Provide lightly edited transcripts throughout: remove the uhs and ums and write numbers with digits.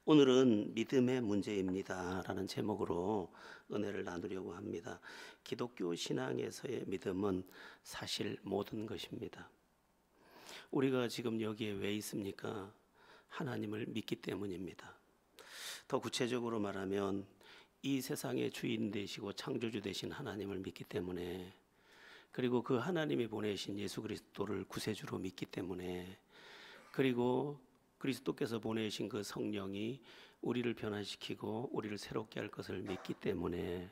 오늘은 믿음의 문제입니다라는 제목으로 은혜를 나누려고 합니다. 기독교 신앙에서의 믿음은 사실 모든 것입니다. 우리가 지금 여기에 왜 있습니까? 하나님을 믿기 때문입니다. 더 구체적으로 말하면 이 세상의 주인 되시고 창조주 되신 하나님을 믿기 때문에, 그리고 그 하나님이 보내신 예수 그리스도를 구세주로 믿기 때문에, 그리고 그리스도께서 보내신 그 성령이 우리를 변화시키고 우리를 새롭게 할 것을 믿기 때문에,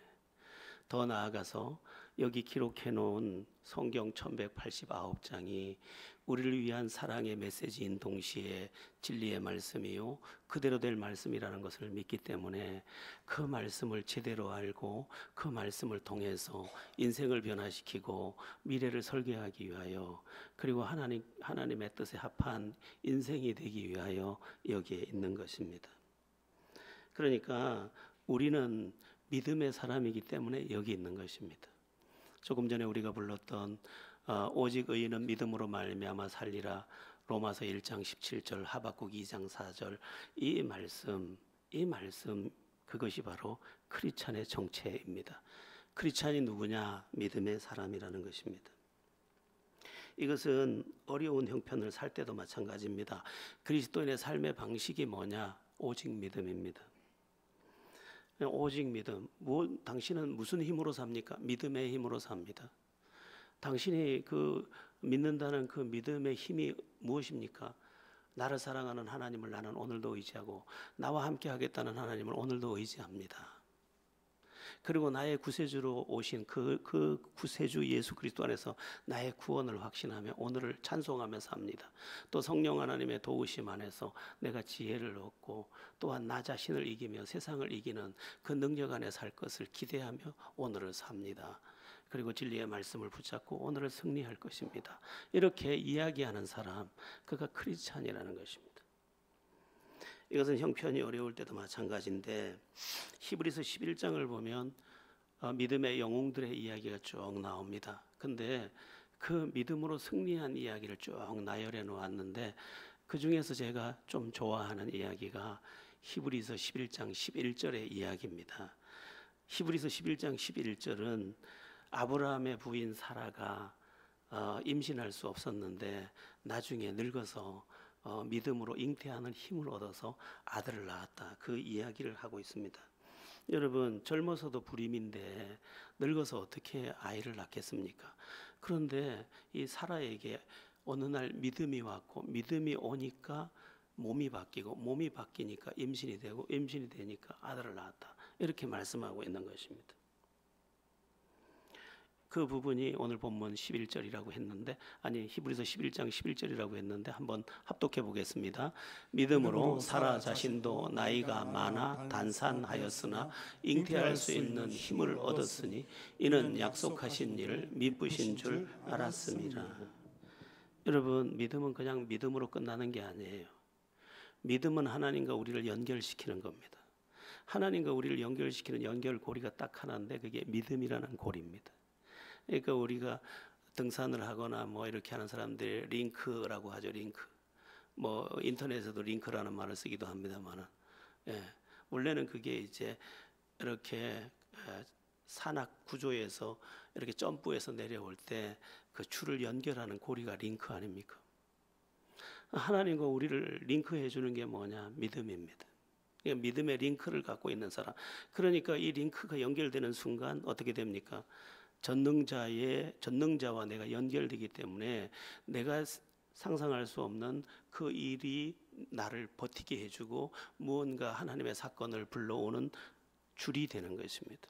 더 나아가서 여기 기록해 놓은 성경 1189장이 우리를 위한 사랑의 메시지인 동시에 진리의 말씀이요 그대로 될 말씀이라는 것을 믿기 때문에, 그 말씀을 제대로 알고 그 말씀을 통해서 인생을 변화시키고 미래를 설계하기 위하여, 그리고 하나님의 뜻에 합한 인생이 되기 위하여 여기에 있는 것입니다. 그러니까 우리는 믿음의 사람이기 때문에 여기 있는 것입니다. 조금 전에 우리가 불렀던 오직 의인은 믿음으로 말미암아 살리라, 로마서 1장 17절, 하박국 2장 4절, 이 말씀 그것이 바로 크리스찬의 정체입니다. 크리스찬이 누구냐? 믿음의 사람이라는 것입니다. 이것은 어려운 형편을 살 때도 마찬가지입니다. 그리스도인의 삶의 방식이 뭐냐? 오직 믿음입니다. 오직 믿음. 당신은 무슨 힘으로 삽니까? 믿음의 힘으로 삽니다. 당신이 믿는다는 그 믿음의 힘이 무엇입니까? 나를 사랑하는 하나님을 나는 오늘도 의지하고, 나와 함께 하겠다는 하나님을 오늘도 의지합니다. 그리고 나의 구세주로 오신 그 구세주 예수 그리스도 안에서 나의 구원을 확신하며 오늘을 찬송하며 삽니다. 또 성령 하나님의 도우심 안에서 내가 지혜를 얻고, 또한 나 자신을 이기며 세상을 이기는 그 능력 안에 살 것을 기대하며 오늘을 삽니다. 그리고 진리의 말씀을 붙잡고 오늘을 승리할 것입니다. 이렇게 이야기하는 사람, 그가 크리스찬이라는 것입니다. 이것은 형편이 어려울 때도 마찬가지인데, 히브리서 11장을 보면 믿음의 영웅들의 이야기가 쭉 나옵니다. 근데 그 믿음으로 승리한 이야기를 쭉 나열해 놓았는데, 그 중에서 제가 좀 좋아하는 이야기가 히브리서 11장 11절의 이야기입니다. 히브리서 11장 11절은 아브라함의 부인 사라가 임신할 수 없었는데 나중에 늙어서 믿음으로 잉태하는 힘을 얻어서 아들을 낳았다, 그 이야기를 하고 있습니다. 여러분, 젊어서도 불임인데 늙어서 어떻게 아이를 낳겠습니까? 그런데 이 사라에게 어느 날 믿음이 왔고, 믿음이 오니까 몸이 바뀌고, 몸이 바뀌니까 임신이 되고, 임신이 되니까 아들을 낳았다, 이렇게 말씀하고 있는 것입니다. 그 부분이 오늘 본문 11절이라고 했는데, 아니 히브리서 11장 11절이라고 했는데, 한번 합독해 보겠습니다. 믿음으로 사라 자신도 나이가 많아 단산하였으나 잉태할 수 있는 힘을 얻었으니 이는 약속하신 일을 미쁘신 줄 알았습니다. 여러분, 믿음은 그냥 믿음으로 끝나는 게 아니에요. 믿음은 하나님과 우리를 연결시키는 겁니다. 하나님과 우리를 연결시키는 연결고리가 딱 하나인데, 그게 믿음이라는 고리입니다. 그러니까 우리가 등산을 하거나 뭐 이렇게 하는 사람들이 링크라고 하죠. 링크. 뭐 인터넷에도 링크라는 말을 쓰기도 합니다만은, 원래는 그게 이제 이렇게 산악 구조에서 이렇게 점프해서 내려올 때 그 줄을 연결하는 고리가 링크 아닙니까? 하나님과 우리를 링크해 주는 게 뭐냐? 믿음입니다. 그러니까 믿음의 링크를 갖고 있는 사람. 그러니까 이 링크가 연결되는 순간 어떻게 됩니까? 전능자와 내가 연결되기 때문에 내가 상상할 수 없는 그 일이 나를 버티게 해주고, 무언가 하나님의 사건을 불러오는 줄이 되는 것입니다.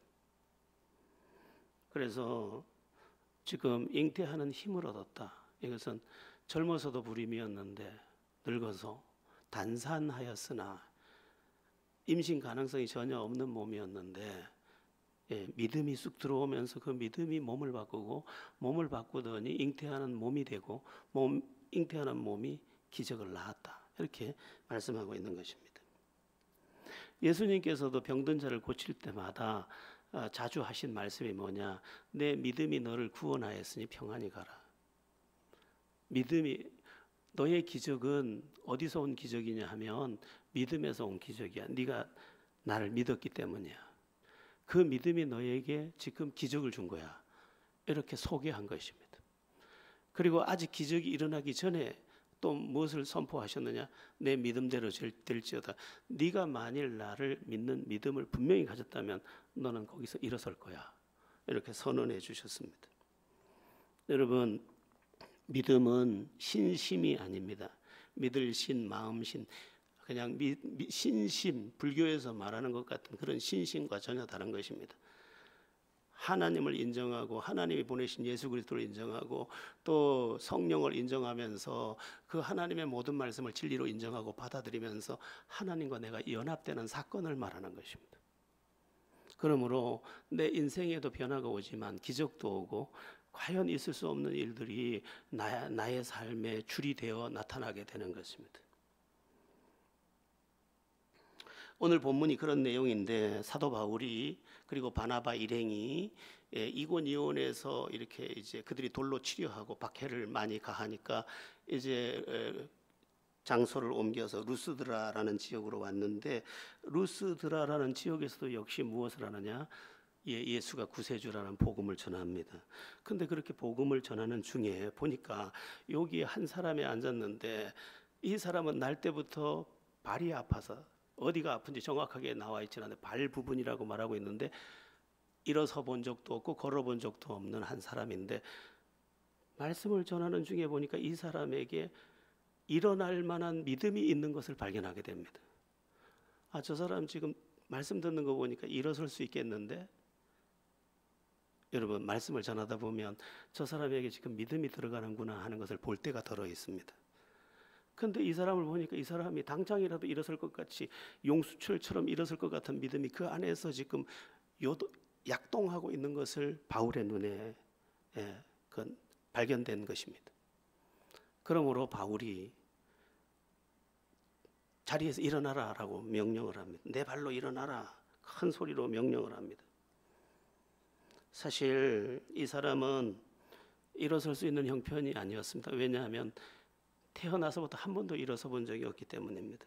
그래서 지금 잉태하는 힘을 얻었다. 이것은 젊어서도 불임이었는데 늙어서 단산하였으나, 임신 가능성이 전혀 없는 몸이었는데 믿음이 쑥 들어오면서 그 믿음이 몸을 바꾸고, 몸을 바꾸더니 잉태하는 몸이 되고, 잉태하는 몸이 기적을 낳았다, 이렇게 말씀하고 있는 것입니다. 예수님께서도 병든 자를 고칠 때마다 자주 하신 말씀이 뭐냐? 내 믿음이 너를 구원하였으니 평안히 가라. 믿음이 너의 기적은 어디서 온 기적이냐 하면 믿음에서 온 기적이야. 네가 나를 믿었기 때문이야. 그 믿음이 너에게 지금 기적을 준 거야. 이렇게 소개한 것입니다. 그리고 아직 기적이 일어나기 전에 또 무엇을 선포하셨느냐? 내 믿음대로 될지어다. 네가 만일 나를 믿는 믿음을 분명히 가졌다면 너는 거기서 일어설 거야. 이렇게 선언해 주셨습니다. 여러분, 믿음은 신심이 아닙니다. 믿을 신, 마음 신, 그냥 신심, 불교에서 말하는 것 같은 그런 신심과 전혀 다른 것입니다. 하나님을 인정하고 하나님이 보내신 예수 그리스도를 인정하고 또 성령을 인정하면서 그 하나님의 모든 말씀을 진리로 인정하고 받아들이면서 하나님과 내가 연합되는 사건을 말하는 것입니다. 그러므로 내 인생에도 변화가 오지만 기적도 오고 과연 있을 수 없는 일들이 나의 삶에 줄이 되어 나타나게 되는 것입니다. 오늘 본문이 그런 내용인데 사도 바울이 그리고 바나바 일행이 이곤 이온에서 이렇게 이제 그들이 돌로 치려하고 박해를 많이 가하니까 이제 장소를 옮겨서 루스드라라는 지역으로 왔는데 루스드라라는 지역에서도 역시 무엇을 하느냐? 예수가 구세주라는 복음을 전합니다. 근데 그렇게 복음을 전하는 중에 보니까 여기 한 사람이 앉았는데 이 사람은 날 때부터 발이 아파서 어디가 아픈지 정확하게 나와 있지 않은데 발 부분이라고 말하고 있는데 일어서 본 적도 없고 걸어 본 적도 없는 한 사람인데 말씀을 전하는 중에 보니까 이 사람에게 일어날 만한 믿음이 있는 것을 발견하게 됩니다. 저 사람 지금 말씀 듣는 거 보니까 일어설 수 있겠는데, 여러분 말씀을 전하다 보면 저 사람에게 지금 믿음이 들어가는구나 하는 것을 볼 때가 들어 있습니다. 근데 이 사람을 보니까 이 사람이 당장이라도 일어설 것 같이 용수철처럼 일어설 것 같은 믿음이 그 안에서 지금 약동하고 있는 것을 바울의 눈에 발견된 것입니다. 그러므로 바울이 자리에서 일어나라라고 명령을 합니다. 내 발로 일어나라. 큰 소리로 명령을 합니다. 사실 이 사람은 일어설 수 있는 형편이 아니었습니다. 왜냐하면 태어나서부터 한 번도 일어서 본 적이 없기 때문입니다.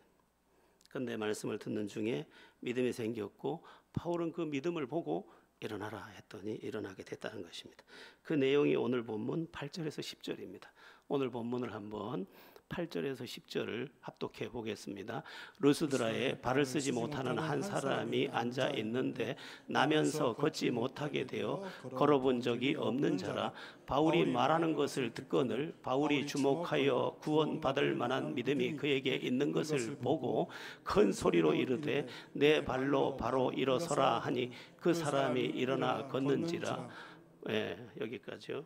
그런데 말씀을 듣는 중에 믿음이 생겼고 바울은 그 믿음을 보고 일어나라 했더니 일어나게 됐다는 것입니다. 그 내용이 오늘 본문 8절에서 10절입니다. 오늘 본문을 한번 8절에서 10절을 합독해 보겠습니다. 루스드라에 발을 쓰지 못하는 한 사람이 앉아 있는데 나면서 걷지 못하게 되어 걸어본 적이 없는 자라. 바울이 말하는 것을 듣거늘 바울이 주목하여 구원받을 만한 믿음이 그에게 있는 것을 보고 큰 소리로 이르되 내 발로 바로 일어서라 하니 그 사람이 일어나 걷는지라. 여기까지요.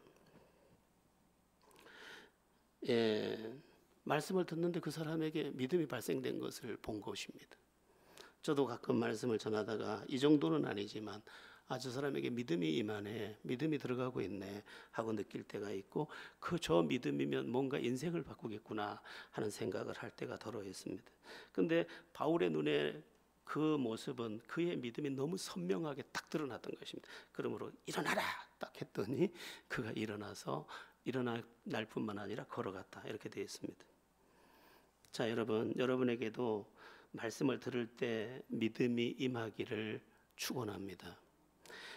말씀을 듣는데 그 사람에게 믿음이 발생된 것을 본 것입니다. 저도 가끔 말씀을 전하다가 이 정도는 아니지만 저 사람에게 믿음이 임하네, 믿음이 들어가고 있네 하고 느낄 때가 있고 저 믿음이면 뭔가 인생을 바꾸겠구나 하는 생각을 할 때가 더러 있습니다. 그런데 바울의 눈에 그 모습은 그의 믿음이 너무 선명하게 딱 드러났던 것입니다. 그러므로 일어나라 딱 했더니 그가 일어나서 일어날 뿐만 아니라 걸어갔다 이렇게 되어 있습니다. 자, 여러분에게도 말씀을 들을 때 믿음이 임하기를 축원합니다.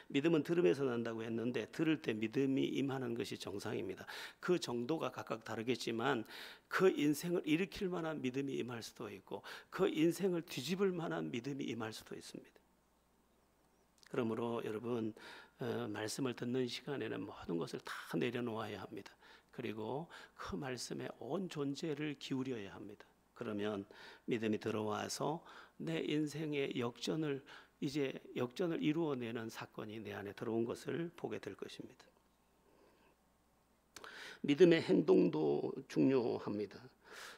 믿음은 들음에서 난다고 했는데 들을 때 믿음이 임하는 것이 정상입니다. 그 정도가 각각 다르겠지만 그 인생을 일으킬 만한 믿음이 임할 수도 있고 그 인생을 뒤집을 만한 믿음이 임할 수도 있습니다. 그러므로 여러분 말씀을 듣는 시간에는 모든 것을 다 내려놓아야 합니다. 그리고 그 말씀에 온 존재를 기울여야 합니다. 그러면 믿음이 들어와서 내 인생의 역전을 이루어내는 사건이 내 안에 들어온 것을 보게 될 것입니다. 믿음의 행동도 중요합니다.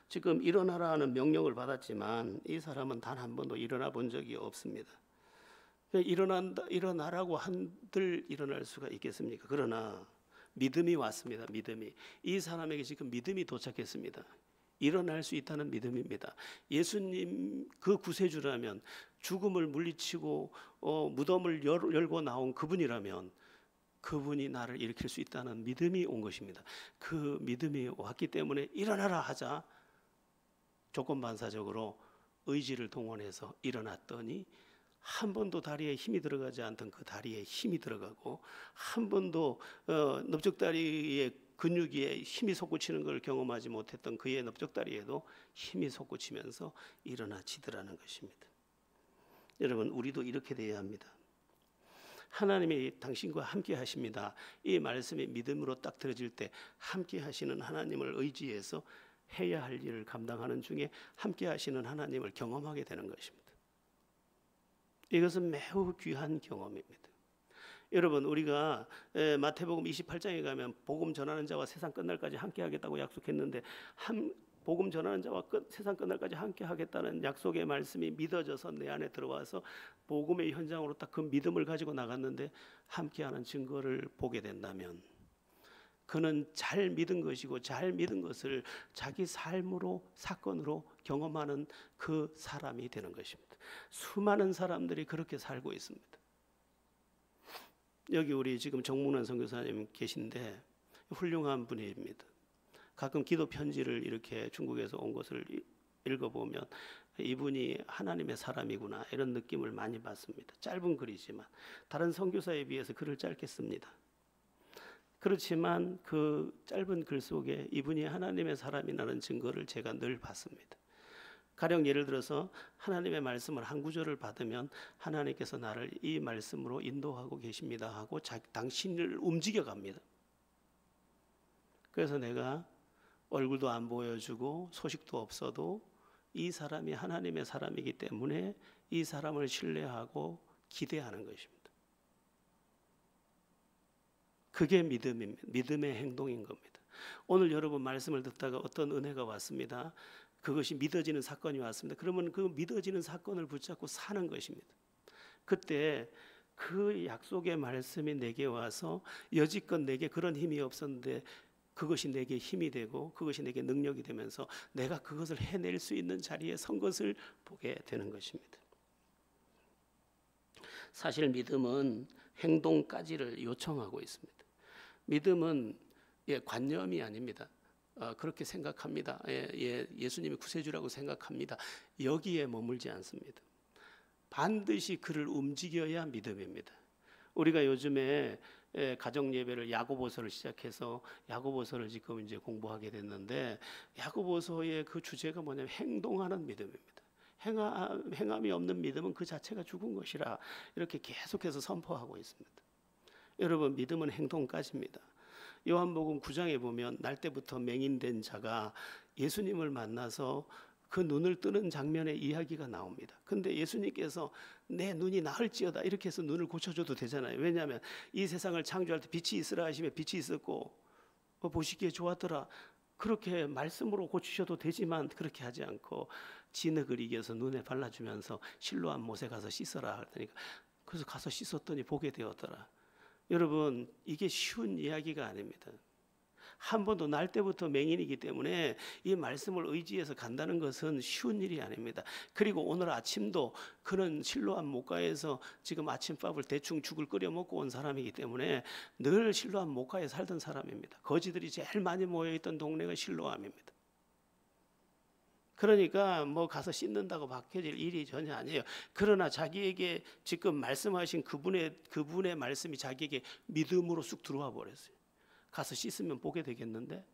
지금 일어나라는 명령을 받았지만 이 사람은 단 한 번도 일어나 본 적이 없습니다. 일어나라고 한들 일어날 수가 있겠습니까? 그러나 믿음이 왔습니다. 믿음이. 이 사람에게 지금 믿음이 도착했습니다. 일어날 수 있다는 믿음입니다. 예수님 그 구세주라면 죽음을 물리치고 무덤을 열고 나온 그분이라면 그분이 나를 일으킬 수 있다는 믿음이 온 것입니다. 그 믿음이 왔기 때문에 일어나라 하자 조건반사적으로 의지를 동원해서 일어났더니 한 번도 다리에 힘이 들어가지 않던 그 다리에 힘이 들어가고, 한 번도 넓적다리의 근육에 힘이 솟구치는 걸 경험하지 못했던 그의 넓적다리에도 힘이 솟구치면서 일어나지더라는 것입니다. 여러분, 우리도 이렇게 돼야 합니다. 하나님이 당신과 함께 하십니다. 이 말씀이 믿음으로 딱 들어질 때 함께 하시는 하나님을 의지해서 해야 할 일을 감당하는 중에 함께 하시는 하나님을 경험하게 되는 것입니다. 이것은 매우 귀한 경험입니다. 여러분, 우리가 마태복음 28장에 가면 복음 전하는 자와 세상 끝날까지 함께 하겠다고 약속했는데, 복음 전하는 자와 세상 끝날까지 함께 하겠다는 약속의 말씀이 믿어져서 내 안에 들어와서 복음의 현장으로 딱 그 믿음을 가지고 나갔는데 함께하는 증거를 보게 된다면, 그는 잘 믿은 것이고 잘 믿은 것을 자기 삶으로, 사건으로 경험하는 그 사람이 되는 것입니다. 수많은 사람들이 그렇게 살고 있습니다. 여기 우리 지금 정문환 선교사님 계신데 훌륭한 분입니다. 가끔 기도 편지를 이렇게 중국에서 온 것을 읽어보면 이분이 하나님의 사람이구나 이런 느낌을 많이 받습니다. 짧은 글이지만 다른 선교사에 비해서 글을 짧게 씁니다. 그렇지만 그 짧은 글 속에 이분이 하나님의 사람이라는 증거를 제가 늘 받습니다. 가령 예를 들어서 하나님의 말씀을 한 구절을 받으면 하나님께서 나를 이 말씀으로 인도하고 계십니다 하고 당신을 움직여 갑니다. 그래서 내가 얼굴도 안 보여주고 소식도 없어도 이 사람이 하나님의 사람이기 때문에 이 사람을 신뢰하고 기대하는 것입니다. 그게 믿음입니다. 믿음의 행동인 겁니다. 오늘 여러분 말씀을 듣다가 어떤 은혜가 왔습니다. 그것이 믿어지는 사건이 왔습니다. 그러면 그 믿어지는 사건을 붙잡고 사는 것입니다. 그때 그 약속의 말씀이 내게 와서 여지껏 내게 그런 힘이 없었는데 그것이 내게 힘이 되고 그것이 내게 능력이 되면서 내가 그것을 해낼 수 있는 자리에 선 것을 보게 되는 것입니다. 사실 믿음은 행동까지를 요청하고 있습니다. 믿음은 관념이 아닙니다. 그렇게 생각합니다. 예수님이 구세주라고 생각합니다. 여기에 머물지 않습니다. 반드시 그를 움직여야 믿음입니다. 우리가 요즘에 가정 예배를 야고보서를 시작해서 야고보서를 지금 이제 공부하게 됐는데, 야고보서의 그 주제가 뭐냐면 행동하는 믿음입니다. 행함이 없는 믿음은 그 자체가 죽은 것이라 이렇게 계속해서 선포하고 있습니다. 여러분, 믿음은 행동까지입니다. 요한복음 9장에 보면 날 때부터 맹인된 자가 예수님을 만나서 그 눈을 뜨는 장면의 이야기가 나옵니다. 근데 예수님께서 내 눈이 나을지어다 이렇게 해서 눈을 고쳐줘도 되잖아요. 왜냐하면 이 세상을 창조할 때 빛이 있으라 하시며 빛이 있었고 보시기에 좋았더라 그렇게 말씀으로 고치셔도 되지만 그렇게 하지 않고 진흙을 이겨서 눈에 발라주면서 실로암 못에 가서 씻어라 하더니까 그래서 가서 씻었더니 보게 되었더라. 여러분, 이게 쉬운 이야기가 아닙니다. 한 번도 날 때부터 맹인이기 때문에 이 말씀을 의지해서 간다는 것은 쉬운 일이 아닙니다. 그리고 오늘 아침도 그는 실로암 못가에서 지금 아침밥을 대충 죽을 끓여 먹고 온 사람이기 때문에 늘 실로암 못가에 살던 사람입니다. 거지들이 제일 많이 모여있던 동네가 실로암입니다. 그러니까 뭐 가서 씻는다고 바뀌어질 일이 전혀 아니에요. 그러나 자기에게 지금 말씀하신 그분의 말씀이 자기에게 믿음으로 쑥 들어와 버렸어요. 가서 씻으면 보게 되겠는데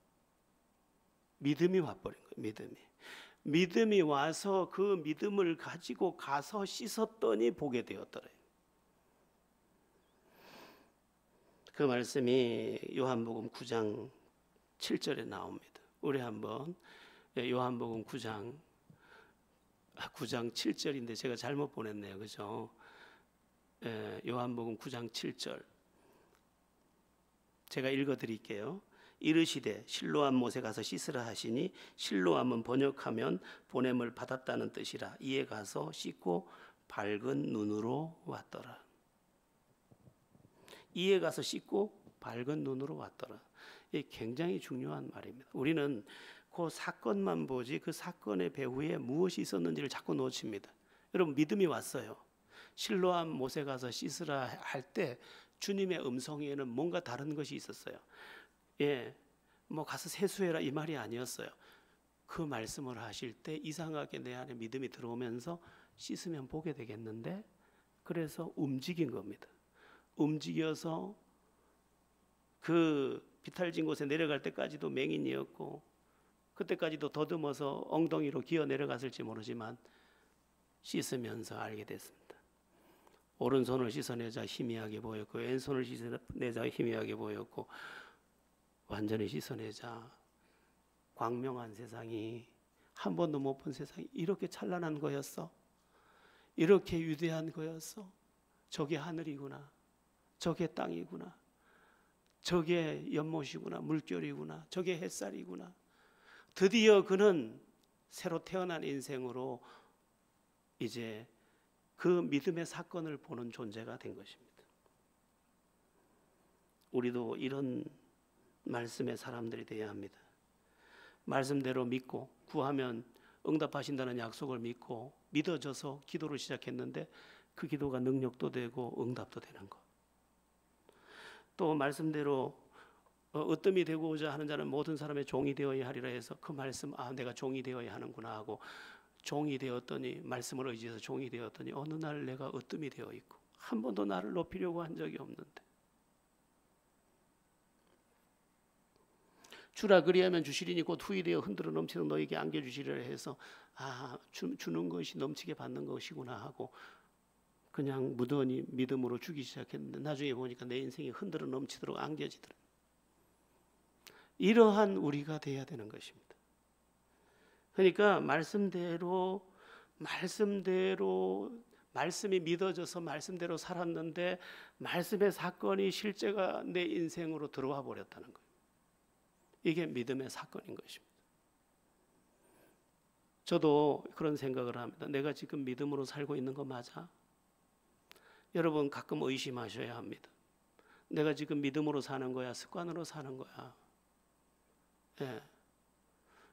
믿음이 와버린 거예요. 믿음이 와서 그 믿음을 가지고 가서 씻었더니 보게 되었더래요. 그 말씀이 요한복음 9장 7절에 나옵니다. 우리 한번 요한복음 9장 7절인데 제가 잘못 보냈네요. 그죠? 요한복음 9장 7절 제가 읽어드릴게요. 이르시되 실로암 못에 가서 씻으라 하시니 실로암은 번역하면 보냄을 받았다는 뜻이라. 이에 가서 씻고 밝은 눈으로 왔더라. 이에 가서 씻고 밝은 눈으로 왔더라. 이게 굉장히 중요한 말입니다. 우리는 그 사건만 보지 그 사건의 배후에 무엇이 있었는지를 자꾸 놓칩니다. 여러분, 믿음이 왔어요. 실로암 못에 가서 씻으라 할 때 주님의 음성에는 뭔가 다른 것이 있었어요. 예, 뭐 가서 세수해라 이 말이 아니었어요. 그 말씀을 하실 때 이상하게 내 안에 믿음이 들어오면서 씻으면 보게 되겠는데, 그래서 움직인 겁니다. 움직여서 그 비탈진 곳에 내려갈 때까지도 맹인이었고, 그때까지도 더듬어서 엉덩이로 기어 내려갔을지 모르지만 씻으면서 알게 됐습니다. 오른손을 씻어내자 희미하게 보였고, 왼손을 씻어내자 희미하게 보였고, 완전히 씻어내자 광명한 세상이, 한 번도 못 본 세상이 이렇게 찬란한 거였어. 이렇게 위대한 거였어. 저게 하늘이구나. 저게 땅이구나. 저게 연못이구나. 물결이구나. 저게 햇살이구나. 드디어 그는 새로 태어난 인생으로 이제 그 믿음의 사건을 보는 존재가 된 것입니다. 우리도 이런 말씀의 사람들이 되어야 합니다. 말씀대로 믿고 구하면 응답하신다는 약속을 믿고 믿어져서 기도를 시작했는데 그 기도가 능력도 되고 응답도 되는 것. 또 말씀대로 으뜸이 되고자 하는 자는 모든 사람의 종이 되어야 하리라 해서 그 말씀, 내가 종이 되어야 하는구나 하고 종이 되었더니, 말씀을 의지해서 종이 되었더니 어느 날 내가 으뜸이 되어 있고 한 번도 나를 높이려고 한 적이 없는데, 주라 그리하면 주시리니 곧 후일에 흔들어 넘치는 너에게 안겨주시리라 해서 주는 것이 넘치게 받는 것이구나 하고 그냥 무던히 믿음으로 주기 시작했는데, 나중에 보니까 내 인생이 흔들어 넘치도록 안겨지더라. 이러한 우리가 돼야 되는 것입니다. 그러니까 말씀대로 말씀이 믿어져서 말씀대로 살았는데 말씀의 사건이 실제가 내 인생으로 들어와 버렸다는 거예요. 이게 믿음의 사건인 것입니다. 저도 그런 생각을 합니다. 내가 지금 믿음으로 살고 있는 거 맞아? 여러분 가끔 의심하셔야 합니다. 내가 지금 믿음으로 사는 거야? 습관으로 사는 거야? 예.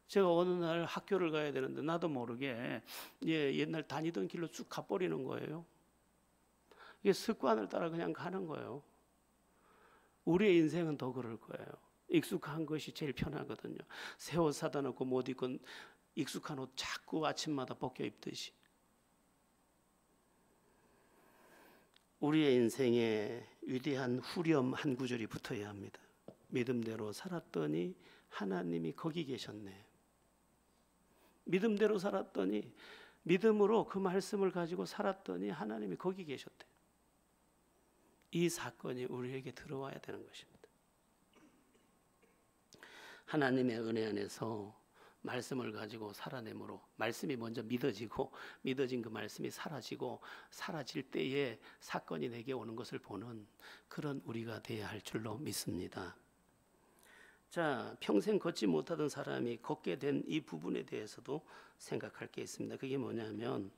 제가 어느 날 학교를 가야 되는데 나도 모르게 옛날 다니던 길로 쭉 가버리는 거예요. 이게 습관을 따라 그냥 가는 거예요. 우리의 인생은 더 그럴 거예요. 익숙한 것이 제일 편하거든요. 새 옷 사다 놓고 못 입고 익숙한 옷 자꾸 아침마다 벗겨 입듯이. 우리의 인생에 위대한 후렴 한 구절이 붙어야 합니다. 믿음대로 살았더니 하나님이 거기 계셨네. 믿음대로 살았더니, 믿음으로 그 말씀을 가지고 살았더니 하나님이 거기 계셨대. 이 사건이 우리에게 들어와야 되는 것입니다. 하나님의 은혜 안에서 말씀을 가지고 살아내므로 말씀이 먼저 믿어지고 믿어진 그 말씀이 사라지고 사라질 때에 사건이 내게 오는 것을 보는 그런 우리가 되어야 할 줄로 믿습니다. 자, 평생 걷지 못하던 사람이 걷게 된 이 부분에 대해서도 생각할 게 있습니다. 그게 뭐냐면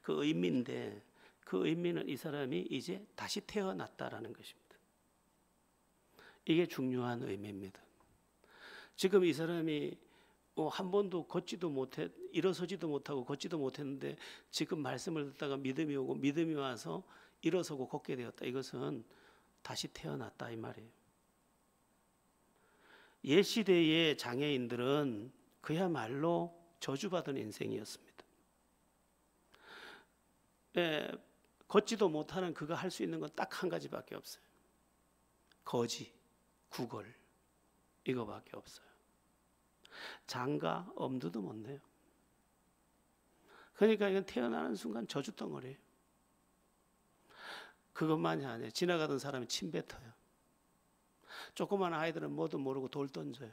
그 의미인데, 그 의미는 이 사람이 이제 다시 태어났다라는 것입니다. 이게 중요한 의미입니다. 지금 이 사람이 한 번도 일어서지도 못하고 걷지도 못했는데 지금 말씀을 듣다가 믿음이 오고 믿음이 와서 일어서고 걷게 되었다. 이것은 다시 태어났다 이 말이에요. 옛 시대의 장애인들은 그야말로 저주받은 인생이었습니다. 걷지도 못하는 그가 할 수 있는 건 딱 한 가지밖에 없어요. 거지, 구걸, 이거밖에 없어요. 장가, 엄두도 못 내요. 그러니까 이건 태어나는 순간 저주덩어리예요. 그것만이 아니에요. 지나가던 사람이 침 뱉어요. 조그만 아이들은 뭐도 모르고 돌 던져요.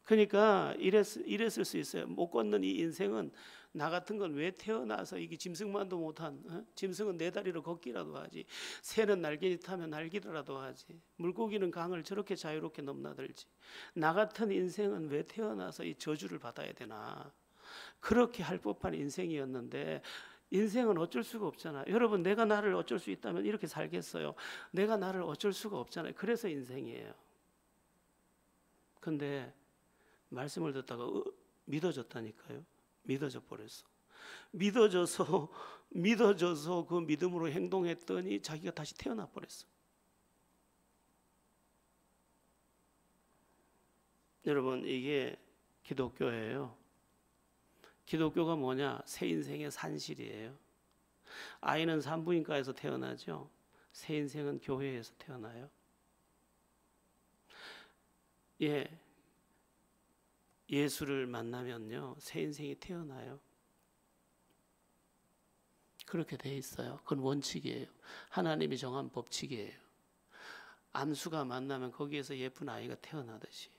그러니까 이랬을 수 있어요. 못 걷는 이 인생은 나 같은 건 왜 태어나서 이게 짐승만도 못한, 짐승은 네 다리로 걷기라도 하지, 새는 날개 타면 날기라도 하지, 물고기는 강을 저렇게 자유롭게 넘나들지, 나 같은 인생은 왜 태어나서 이 저주를 받아야 되나, 그렇게 할 법한 인생이었는데 인생은 어쩔 수가 없잖아요. 여러분, 내가 나를 어쩔 수 있다면 이렇게 살겠어요? 내가 나를 어쩔 수가 없잖아요. 그래서 인생이에요. 근데 말씀을 듣다가 믿어졌다니까요. 믿어져 버렸어. 믿어져서 믿어져서 그 믿음으로 행동했더니 자기가 다시 태어나 버렸어. 여러분, 이게 기독교예요. 기독교가 뭐냐? 새 인생의 산실이에요. 아이는 산부인과에서 태어나죠. 새 인생은 교회에서 태어나요. 예수를 만나면요, 새 인생이 태어나요. 그렇게 돼 있어요. 그건 원칙이에요. 하나님이 정한 법칙이에요. 암수가 만나면 거기에서 예쁜 아이가 태어나듯이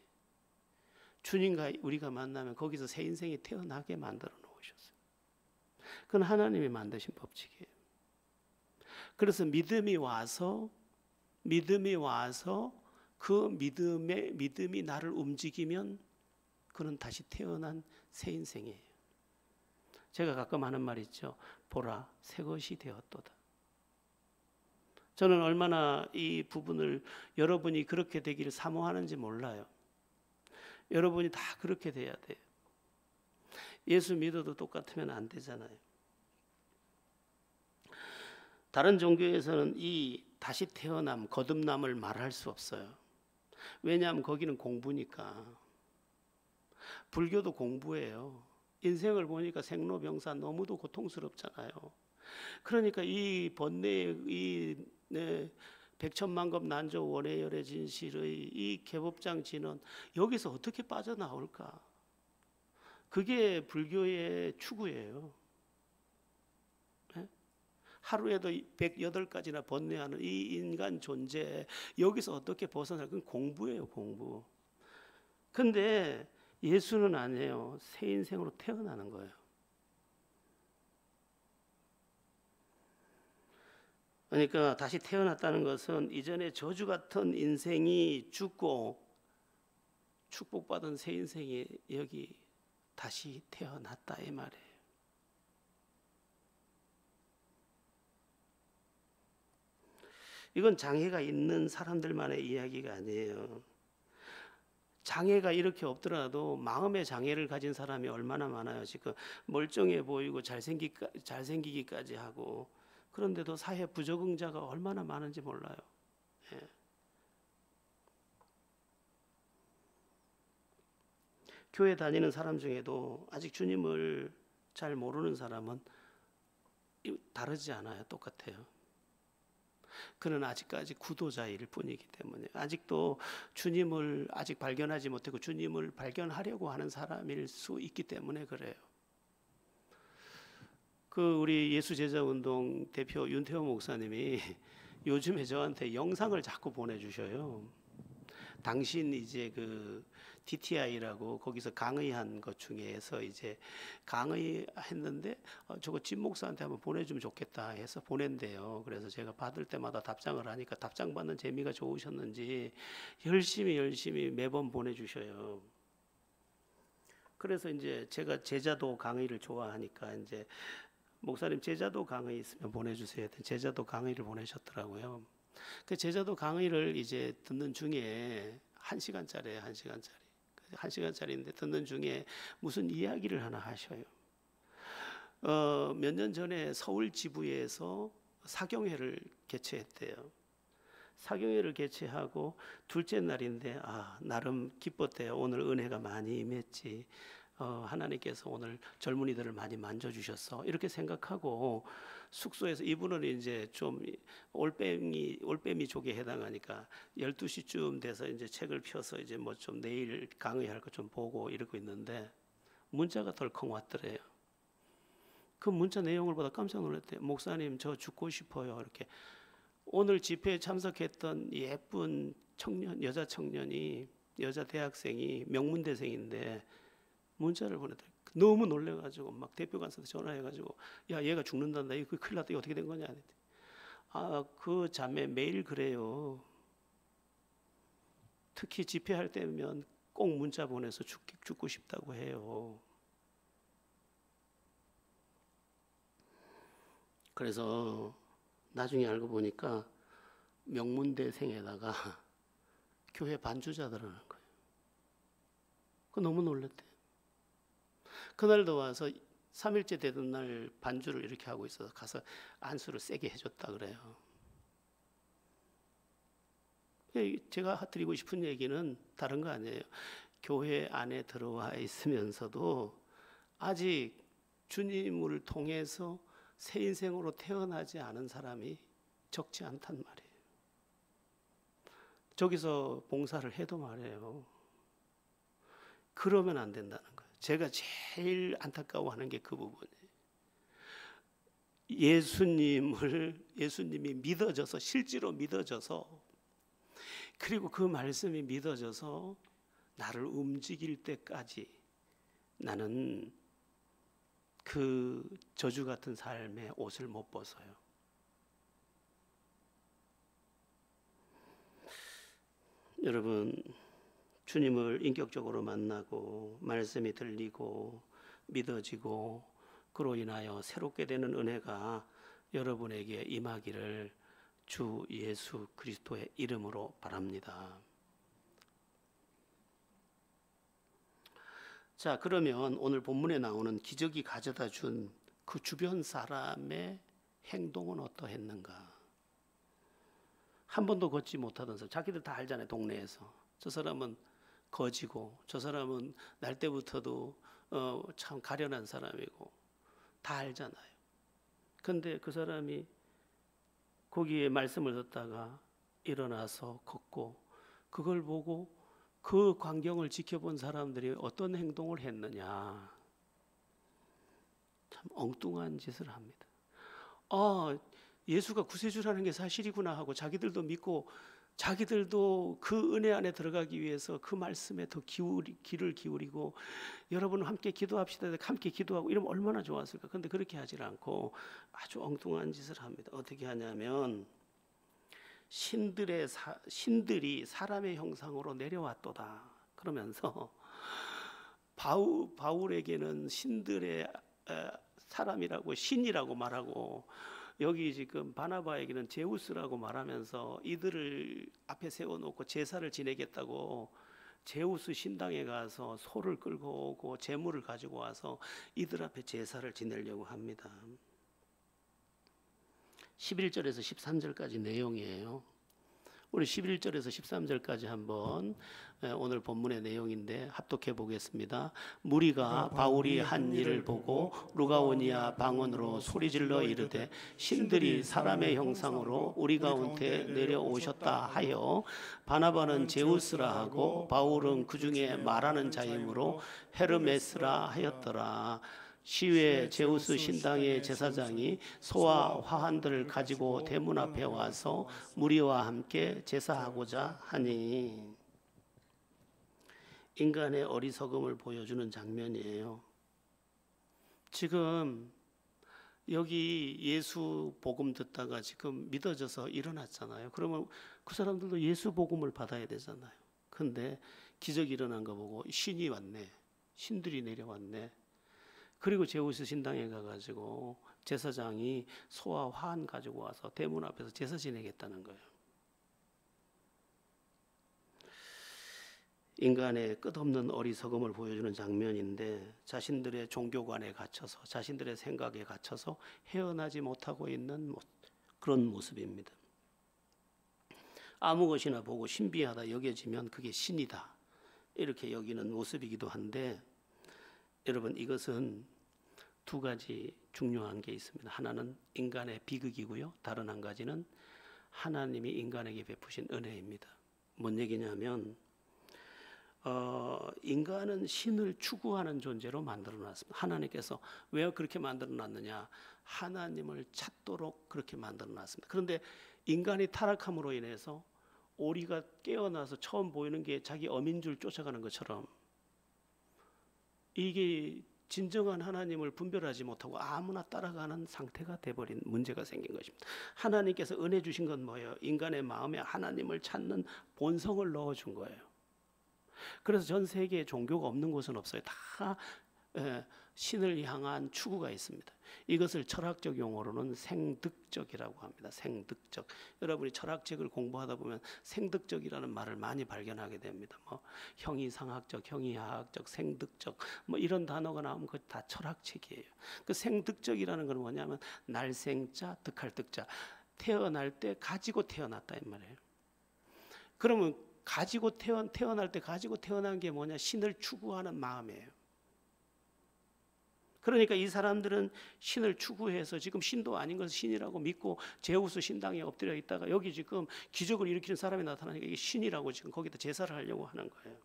주님과 우리가 만나면 거기서 새 인생이 태어나게 만들어 놓으셨어요. 그건 하나님이 만드신 법칙이에요. 그래서 믿음이 와서 그 믿음이 나를 움직이면 그는 다시 태어난 새 인생이에요. 제가 가끔 하는 말 있죠. 보라, 새 것이 되었도다. 저는 얼마나 이 부분을 여러분이 그렇게 되기를 사모하는지 몰라요. 여러분이 다 그렇게 돼야 돼요. 예수 믿어도 똑같으면 안 되잖아요. 다른 종교에서는 이 다시 태어남, 거듭남을 말할 수 없어요. 왜냐하면 거기는 공부니까. 불교도 공부예요. 인생을 보니까 생로병사 너무도 고통스럽잖아요. 그러니까 이 번뇌의 백천만급 난조 원해열의 진실의 이 개법장 진언, 여기서 어떻게 빠져나올까? 그게 불교의 추구예요. 하루에도 108가지나 번뇌하는 이 인간 존재, 여기서 어떻게 벗어날, 그건 공부예요, 공부. 근데 예수는 아니에요. 새 인생으로 태어나는 거예요. 그러니까 다시 태어났다는 것은 이전에 저주 같은 인생이 죽고 축복받은 새 인생이 여기 다시 태어났다, 이 말이에요. 이건 장애가 있는 사람들만의 이야기가 아니에요. 장애가 이렇게 없더라도 마음의 장애를 가진 사람이 얼마나 많아요. 지금 멀쩡해 보이고 잘생기기까지 하고, 그런데도 사회 부적응자가 얼마나 많은지 몰라요. 예. 교회 다니는 사람 중에도 아직 주님을 잘 모르는 사람은 다르지 않아요. 똑같아요. 그는 아직까지 구도자일 뿐이기 때문에, 아직도 주님을 아직 발견하지 못하고 주님을 발견하려고 하는 사람일 수 있기 때문에 그래요. 우리 예수제자운동 대표 윤태호 목사님이 요즘에 저한테 영상을 자꾸 보내주셔요. 당신 이제 DTI라고 거기서 강의한 것 중에서 이제 강의했는데 저거 진 목사한테 한번 보내주면 좋겠다 해서 보낸대요. 그래서 제가 받을 때마다 답장을 하니까 답장 받는 재미가 좋으셨는지 열심히 매번 보내주셔요. 그래서 이제 제가 제자도 강의를 좋아하니까 이제 목사님 제자도 강의 있으면 보내주세요. 제자도 강의를 보내셨더라고요. 그 제자도 강의를 이제 듣는 중에 1시간짜리예요. 1시간짜리인데 듣는 중에 무슨 이야기를 하나 하셔요. 몇 년 전에 서울 지부에서 사경회를 개최했대요. 사경회를 개최하고 둘째 날인데 나름 기뻤대요. 오늘 은혜가 많이 임했지. 하나님께서 오늘 젊은이들을 많이 만져주셨어. 이렇게 생각하고 숙소에서, 이분은 이제 좀 올빼미족에 해당하니까 12시쯤 돼서 이제 책을 펴서 이제 뭐 좀 내일 강의할 거 좀 보고 이러고 있는데 문자가 덜컹 왔더래요. 그 문자 내용을 보다 깜짝 놀랐대요. 목사님, 저 죽고 싶어요. 이렇게. 오늘 집회에 참석했던 예쁜 청년, 여자 청년이, 여자 대학생이 명문대생인데 문자를 보내더라고요. 너무 놀래가지고 막 대표관한테 전화해가지고, 야, 얘가 죽는단다. 이거 큰일 났다. 이거 어떻게 된 거냐. 그 자매 매일 그래요. 특히 집회할 때면 꼭 문자 보내서 죽고 싶다고 해요. 그래서 나중에 알고 보니까 명문대생에다가 교회 반주자들을 하는 거예요. 그 너무 놀랐대. 그날도 와서 3일째 되던 날 반주를 이렇게 하고 있어서 가서 안수를 세게 해줬다 그래요. 제가 드리고 싶은 얘기는 다른 거 아니에요. 교회 안에 들어와 있으면서도 아직 주님을 통해서 새 인생으로 태어나지 않은 사람이 적지 않단 말이에요. 저기서 봉사를 해도 말이에요. 그러면 안 된다는 거예요. 제가 제일 안타까워하는 게 그 부분이에요. 예수님이 믿어져서, 실제로 믿어져서, 그리고 그 말씀이 믿어져서 나를 움직일 때까지 나는 그 저주 같은 삶의 옷을 못 벗어요. 여러분, 주님을 인격적으로 만나고 말씀이 들리고 믿어지고 그로 인하여 새롭게 되는 은혜가 여러분에게 임하기를 주 예수 그리스도의 이름으로 바랍니다. 자, 그러면 오늘 본문에 나오는 기적이 가져다 준 그 주변 사람의 행동은 어떠했는가? 한 번도 걷지 못하던 사람, 자기들 다 알잖아요. 동네에서 저 사람은 거지고 저 사람은 날 때부터도 참 가련한 사람이고 다 알잖아요. 근데 그 사람이 거기에 말씀을 듣다가 일어나서 걷고, 그걸 보고 그 광경을 지켜본 사람들이 어떤 행동을 했느냐? 참 엉뚱한 짓을 합니다. 예수가 구세주라는 게 사실이구나 하고 자기들도 믿고, 자기들도 그 은혜 안에 들어가기 위해서 그 말씀에 더 귀를 기울이고, 여러분 함께 기도합시다, 함께 기도하고 이러면 얼마나 좋았을까. 근데 그렇게 하질 않고 아주 엉뚱한 짓을 합니다. 어떻게 하냐면, 신들이 사람의 형상으로 내려왔도다 그러면서 바울에게는 신들의 사람이라고, 신이라고 말하고, 여기 지금 바나바에게는 제우스라고 말하면서 이들을 앞에 세워놓고 제사를 지내겠다고 제우스 신당에 가서 소를 끌고 오고 제물을 가지고 와서 이들 앞에 제사를 지내려고 합니다. 11절에서 13절까지 내용이에요. 우리 11절에서 13절까지 한번 오늘 본문의 내용인데 합독해 보겠습니다. 무리가 바울이 한 일을 보고 루가오니아 방언으로 소리질러 이르되 신들이 사람의 형상으로 우리 가운데 내려오셨다 하여 바나바는 제우스라 하고 바울은 그 중에 말하는 자이므로 헤르메스라 하였더라. 시외 제우스 신당의 제사장이 소와 화환들을 가지고 대문 앞에 와서 무리와 함께 제사하고자 하니, 인간의 어리석음을 보여주는 장면이에요. 지금 여기 예수 복음 듣다가 지금 믿어져서 일어났잖아요. 그러면 그 사람들도 예수 복음을 받아야 되잖아요. 근데 기적이 일어난 거 보고 신이 왔네, 신들이 내려왔네. 그리고 제우스 신당에 가가지고 제사장이 소와 화환 가지고 와서 대문 앞에서 제사 지내겠다는 거예요. 인간의 끝없는 어리석음을 보여주는 장면인데, 자신들의 종교관에 갇혀서, 자신들의 생각에 갇혀서 헤어나지 못하고 있는 그런 모습입니다. 아무 것이나 보고 신비하다 여겨지면 그게 신이다, 이렇게 여기는 모습이기도 한데, 여러분, 이것은 두 가지 중요한 게 있습니다. 하나는 인간의 비극이고요, 다른 한 가지는 하나님이 인간에게 베푸신 은혜입니다. 뭔 얘기냐면, 인간은 신을 추구하는 존재로 만들어놨습니다. 하나님께서 왜 그렇게 만들어놨느냐? 하나님을 찾도록 그렇게 만들어놨습니다. 그런데 인간이 타락함으로 인해서 오리가 깨어나서 처음 보이는 게 자기 어민 줄 쫓아가는 것처럼, 이게 진정한 하나님을 분별하지 못하고 아무나 따라가는 상태가 돼버린 문제가 생긴 것입니다. 하나님께서 은혜 주신 건 뭐예요? 인간의 마음에 하나님을 찾는 본성을 넣어준 거예요. 그래서 전 세계에 종교가 없는 곳은 없어요. 다 신을 향한 추구가 있습니다. 이것을 철학적 용어로는 생득적이라고 합니다. 생득적. 여러분이 철학책을 공부하다 보면 생득적이라는 말을 많이 발견하게 됩니다. 뭐 형이상학적, 형이하학적, 생득적 뭐 이런 단어가 나오면 그것 다 철학책이에요. 그 생득적이라는 건 뭐냐면 날생자, 득할 득자. 태어날 때 가지고 태어났다 이 말이에요. 그러면 가지고 태어날 때 가지고 태어난 게 뭐냐? 신을 추구하는 마음이에요. 그러니까 이 사람들은 신을 추구해서 지금 신도 아닌 것을 신이라고 믿고 제우스 신당에 엎드려 있다가 여기 지금 기적을 일으키는 사람이 나타나니까 이게 신이라고 지금 거기다 제사를 하려고 하는 거예요.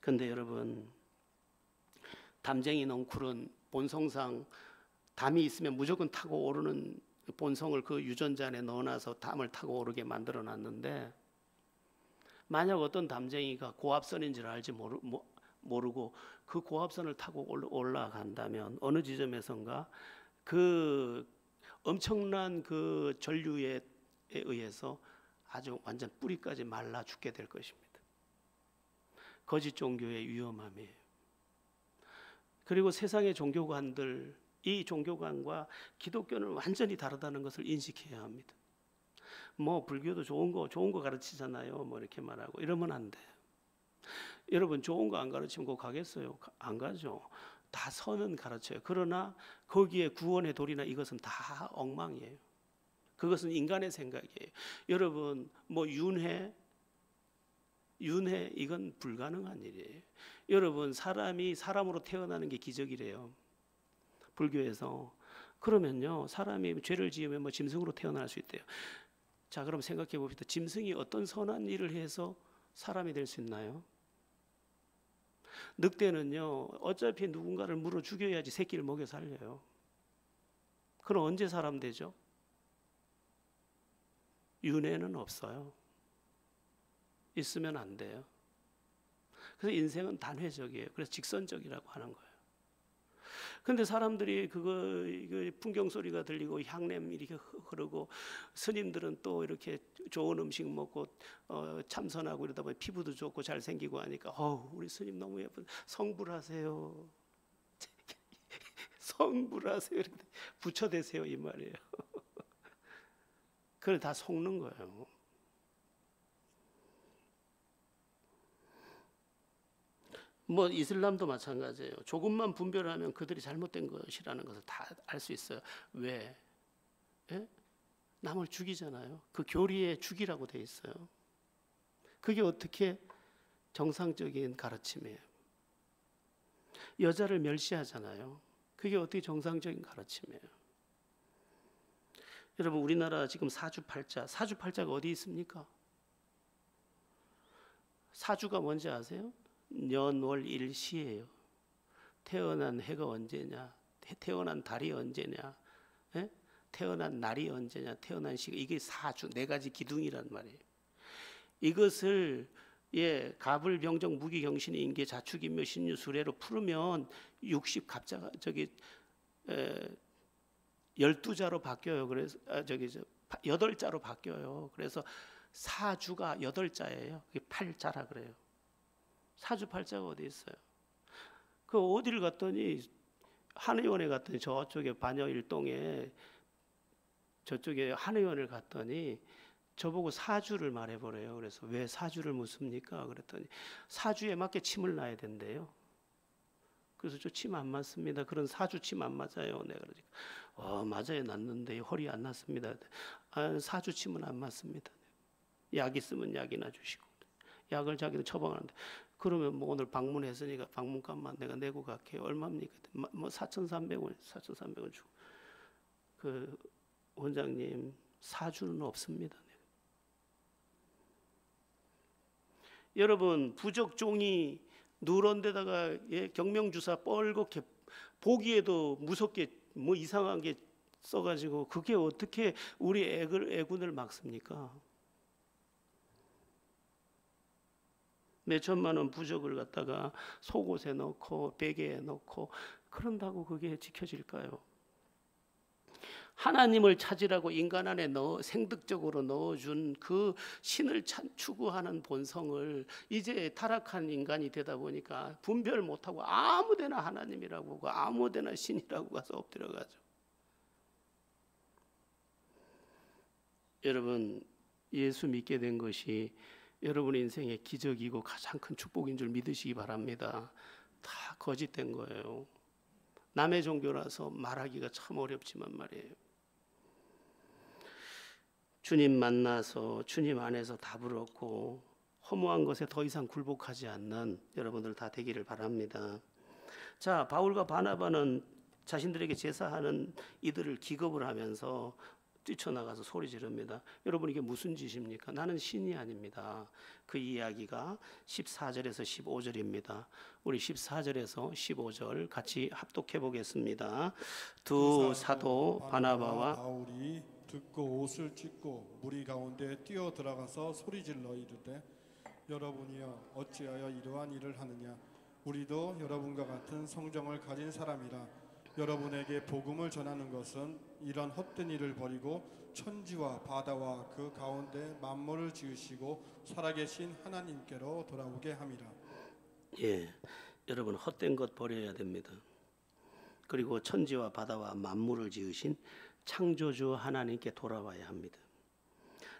그런데 여러분, 담쟁이 넝쿨은 본성상 담이 있으면 무조건 타고 오르는 본성을 그 유전자 안에 넣어놔서 담을 타고 오르게 만들어 놨는데, 만약 어떤 담쟁이가 고압선인 줄 알지 모르고 그 고압선을 타고 올라간다면 어느 지점에선가 그 엄청난 그 전류에 의해서 아주 완전 뿌리까지 말라 죽게 될 것입니다. 거짓 종교의 위험함이에요. 그리고 세상의 종교관들, 이 종교관과 기독교는 완전히 다르다는 것을 인식해야 합니다. 뭐 불교도 좋은 거 가르치잖아요. 뭐 이렇게 말하고 이러면 안 돼요. 여러분 좋은 거 안 가르치면 거 가겠어요? 안 가죠. 다 선은 가르쳐요. 그러나 거기에 구원의 도리나 이것은 다 엉망이에요. 그것은 인간의 생각이에요. 여러분 뭐 윤회 이건 불가능한 일이에요. 여러분 사람이 사람으로 태어나는 게 기적이래요. 불교에서. 그러면요 사람이 죄를 지으면 뭐 짐승으로 태어날 수 있대요. 자 그럼 생각해 봅시다. 짐승이 어떤 선한 일을 해서 사람이 될 수 있나요? 늑대는요 어차피 누군가를 물어 죽여야지 새끼를 먹여 살려요. 그럼 언제 사람 되죠? 윤회는 없어요. 있으면 안 돼요. 그래서 인생은 단회적이에요. 그래서 직선적이라고 하는 거예요. 근데 사람들이 그거 풍경 소리가 들리고 향냄 이렇게 흐르고 스님들은 또 이렇게 좋은 음식 먹고 참선하고 이러다 보니 피부도 좋고 잘생기고 하니까 우리 스님 너무 예쁜 성불하세요. 성불하세요. 부처되세요 이 말이에요. 그걸 다 속는 거예요. 뭐 이슬람도 마찬가지예요. 조금만 분별하면 그들이 잘못된 것이라는 것을 다 알 수 있어요. 왜? 예? 남을 죽이잖아요. 그 교리에 죽이라고 돼 있어요. 그게 어떻게 정상적인 가르침이에요? 여자를 멸시하잖아요. 그게 어떻게 정상적인 가르침이에요? 여러분 우리나라 지금 사주팔자가 어디 있습니까? 사주가 뭔지 아세요? 년월일시예요. 태어난 해가 언제냐, 태어난 달이 언제냐, 예? 태어난 날이 언제냐, 태어난 시가, 이게 사주 네 가지 기둥이란 말이에요. 이것을 갑을 병정 무기 경신이 인계 자축인묘 신유 수레로 풀으면 60 갑자가 12자로 바뀌어요. 그래서 8자로 바뀌어요. 그래서 사주가 8자예요. 그게 8자라 그래요. 사주팔자가 어디 있어요? 그 어디를 갔더니 한의원에 갔더니 저쪽에 반여일동에 저쪽에 한의원을 갔더니 저보고 사주를 말해보래요. 그래서 왜 사주를 묻습니까? 그랬더니 사주에 맞게 침을 놔야 된대요. 그래서 저 침 안 맞습니다. 그런 사주 침 안 맞아요. 내가 그러니까 맞아요. 났는데 허리 안 났습니다. 사주 침은 안 맞습니다. 약 있으면 약이나 주시고 약을 자기는 처방하는데 그러면 뭐 오늘 방문했으니까 방문값만 내가 내고 갈게요. 얼마입니까? 뭐 4,300원 주고. 그 원장님 사주는 없습니다. 여러분 부적 종이 누런 데다가 경명주사 뻘겋게 보기에도 무섭게 뭐 이상한 게 써가지고 그게 어떻게 우리 애군을 막습니까? 몇 천만 원 부적을 갖다가 속옷에 넣고 베개에 넣고 그런다고 그게 지켜질까요? 하나님을 찾으라고 인간 안에 생득적으로 넣어준 그 신을 추구하는 본성을 이제 타락한 인간이 되다 보니까 분별 못하고 아무데나 하나님이라고 하고 아무데나 신이라고 가서 엎드려가죠. 여러분, 예수 믿게 된 것이 여러분 인생의 기적이고 가장 큰 축복인 줄 믿으시기 바랍니다. 다 거짓된 거예요. 남의 종교라서 말하기가 참 어렵지만 말이에요. 주님 만나서 주님 안에서 답을 얻고 허무한 것에 더 이상 굴복하지 않는 여러분들 다 되기를 바랍니다. 자, 바울과 바나바는 자신들에게 제사하는 이들을 기겁을 하면서 뛰쳐나가서 소리 지릅니다. 여러분, 이게 무슨 짓입니까? 나는 신이 아닙니다. 그 이야기가 14절에서 15절입니다. 우리 14절에서 15절 같이 합독해 보겠습니다. 두 사도 바나바와 바울이 듣고 옷을 찢고 무리 가운데 뛰어 들어가서 소리질러 이르되 여러분이여 어찌하여 이러한 일을 하느냐 우리도 여러분과 같은 성정을 가진 사람이라 여러분에게 복음을 전하는 것은 이런 헛된 일을 버리고 천지와 바다와 그 가운데 만물을 지으시고 살아계신 하나님께로 돌아오게 함이라. 예, 여러분 헛된 것 버려야 됩니다. 그리고 천지와 바다와 만물을 지으신 창조주 하나님께 돌아와야 합니다.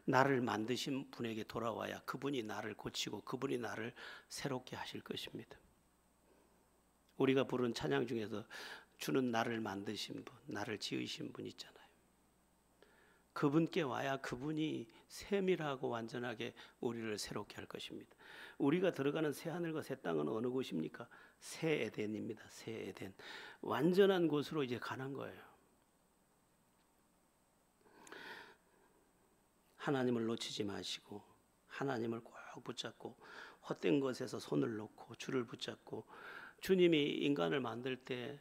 나를 만드신 분에게 돌아와야 그분이 나를 고치고 그분이 나를 새롭게 하실 것입니다. 우리가 부른 찬양 중에서 주는 나를 만드신 분, 나를 지으신 분 있잖아요. 그분께 와야 그분이 세밀하고 완전하게 우리를 새롭게 할 것입니다. 우리가 들어가는 새 하늘과 새 땅은 어느 곳입니까? 새 에덴입니다. 새 에덴. 완전한 곳으로 이제 가는 거예요. 하나님을 놓치지 마시고 하나님을 꼭 붙잡고 헛된 것에서 손을 놓고 주를 붙잡고 주님이 인간을 만들 때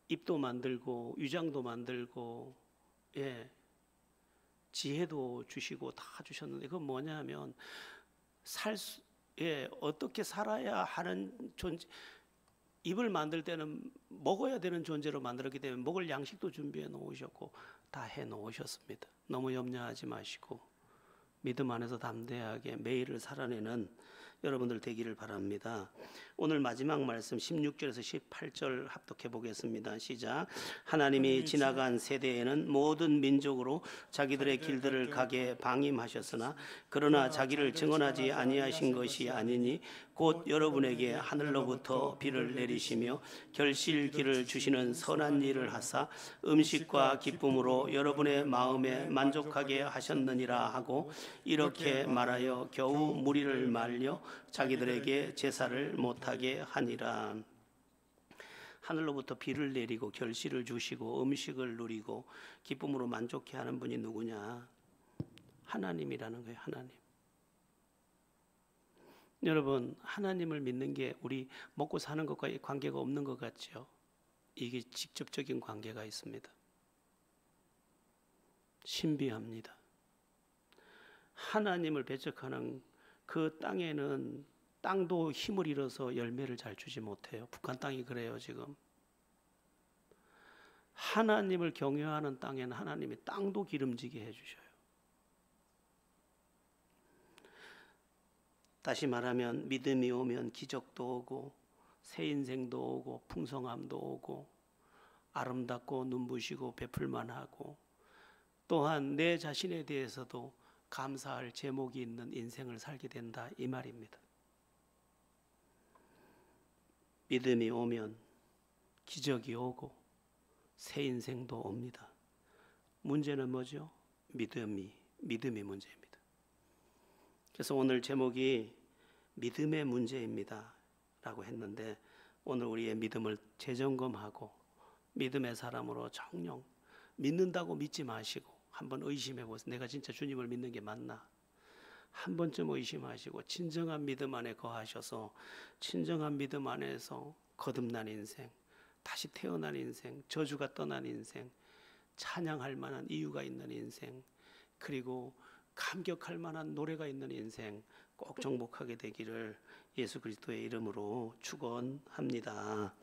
입도 만들고 위장도 만들고 지혜도 주시고 다 주셨는데 그건 뭐냐 하면 어떻게 살아야 하는 존재, 입을 만들 때는 먹어야 되는 존재로 만들었기 때문에 먹을 양식도 준비해 놓으셨고 다 해 놓으셨습니다. 너무 염려하지 마시고 믿음 안에서 담대하게 매일을 살아내는 여러분들 되기를 바랍니다. 오늘 마지막 말씀 16절에서 18절 합독해 보겠습니다. 시작. 하나님이 지나간 세대에는 모든 민족으로 자기들의 길들을 가게 방임하셨으나 그러나 자기를 증언하지 아니하신 것이 아니니 곧 여러분에게 하늘로부터 비를 내리시며 결실기를 주시는 선한 일을 하사 음식과 기쁨으로 여러분의 마음에 만족하게 하셨느니라 하고 이렇게 말하여 겨우 무리를 말려 자기들에게 제사를 못하게 하니라. 하늘로부터 비를 내리고 결실을 주시고 음식을 누리고 기쁨으로 만족해 하는 분이 누구냐? 하나님이라는 거예요. 하나님. 여러분, 하나님을 믿는 게 우리 먹고 사는 것과 관계가 없는 것 같죠? 이게 직접적인 관계가 있습니다. 신비합니다. 하나님을 배척하는 그 땅에는 땅도 힘을 잃어서 열매를 잘 주지 못해요. 북한 땅이 그래요 지금. 하나님을 경외하는 땅에는 하나님이 땅도 기름지게 해주셔요. 다시 말하면 믿음이 오면 기적도 오고 새 인생도 오고 풍성함도 오고 아름답고 눈부시고 베풀만 하고 또한 내 자신에 대해서도 감사할 제목이 있는 인생을 살게 된다 이 말입니다. 믿음이 오면 기적이 오고 새 인생도 옵니다. 문제는 뭐죠? 믿음이 문제입니다. 그래서 오늘 제목이 믿음의 문제입니다 라고 했는데 오늘 우리의 믿음을 재점검하고 믿음의 사람으로 정령 믿는다고 믿지 마시고 한번 의심해 보세요. 내가 진짜 주님을 믿는 게 맞나? 한 번쯤 의심하시고 진정한 믿음 안에 거하셔서 진정한 믿음 안에서 거듭난 인생, 다시 태어난 인생, 저주가 떠난 인생, 찬양할 만한 이유가 있는 인생, 그리고 감격할 만한 노래가 있는 인생 꼭 정복하게 되기를 예수 그리스도의 이름으로 축원합니다.